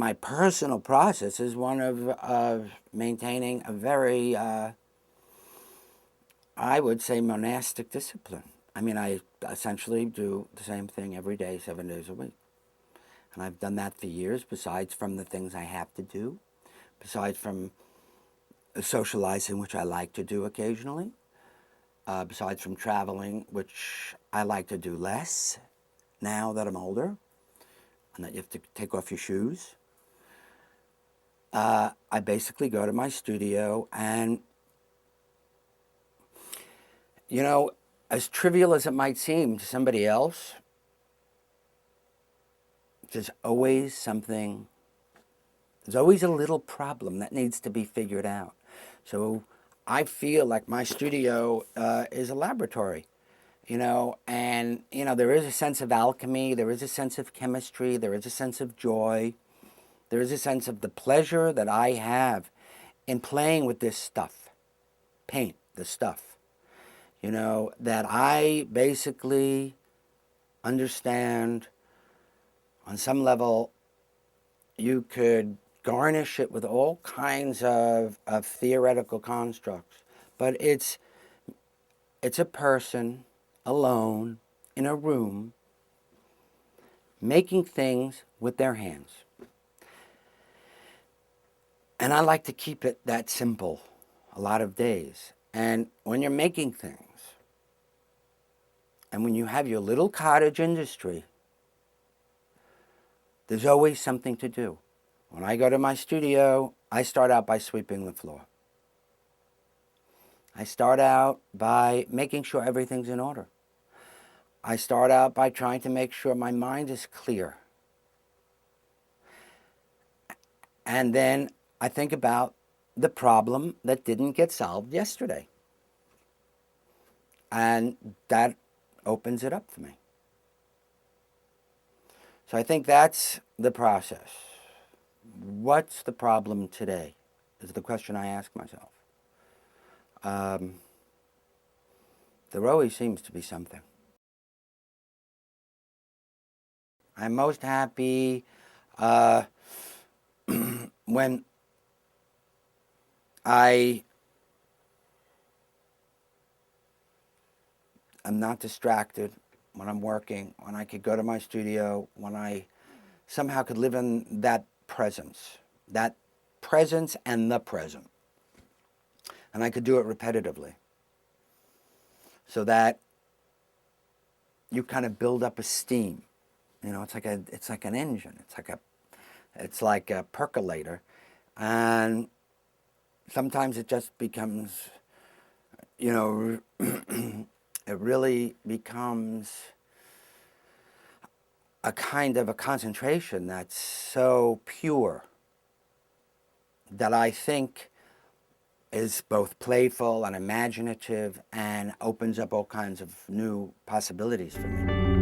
my personal process is one of maintaining a very, I would say, monastic discipline. I mean, I essentially do the same thing every day, 7 days a week. And I've done that for years, besides from the things I have to do, besides from socializing, which I like to do occasionally, besides from traveling, which I like to do less now that I'm older and that you have to take off your shoes. I basically go to my studio and, you know, as trivial as it might seem to somebody else, there's always something, there's always a little problem that needs to be figured out. So I feel like my studio is a laboratory, you know, and, you know, there is a sense of alchemy, there is a sense of chemistry, there is a sense of joy, there is a sense of the pleasure that I have in playing with this stuff, paint, the stuff, you know, that I basically understand on some level. You could garnish it with all kinds of theoretical constructs, but it's a person alone in a room making things with their hands. And I like to keep it that simple a lot of days. And when you're making things, and when you have your little cottage industry, there's always something to do. When I go to my studio, I start out by sweeping the floor. I start out by making sure everything's in order. I start out by trying to make sure my mind is clear. And then I think about the problem that didn't get solved yesterday. And that opens it up for me. So I think that's the process. What's the problem today is the question I ask myself. There always seems to be something. I'm most happy when I am not distracted, when I'm working, when I could go to my studio, when I somehow could live in that presence and the present. And I could do it repetitively, so that you kind of build up esteem. You know, it's like an engine. It's like a percolator, and sometimes it just becomes, you know, it really becomes a kind of a concentration that's so pure that I think is both playful and imaginative and opens up all kinds of new possibilities for me.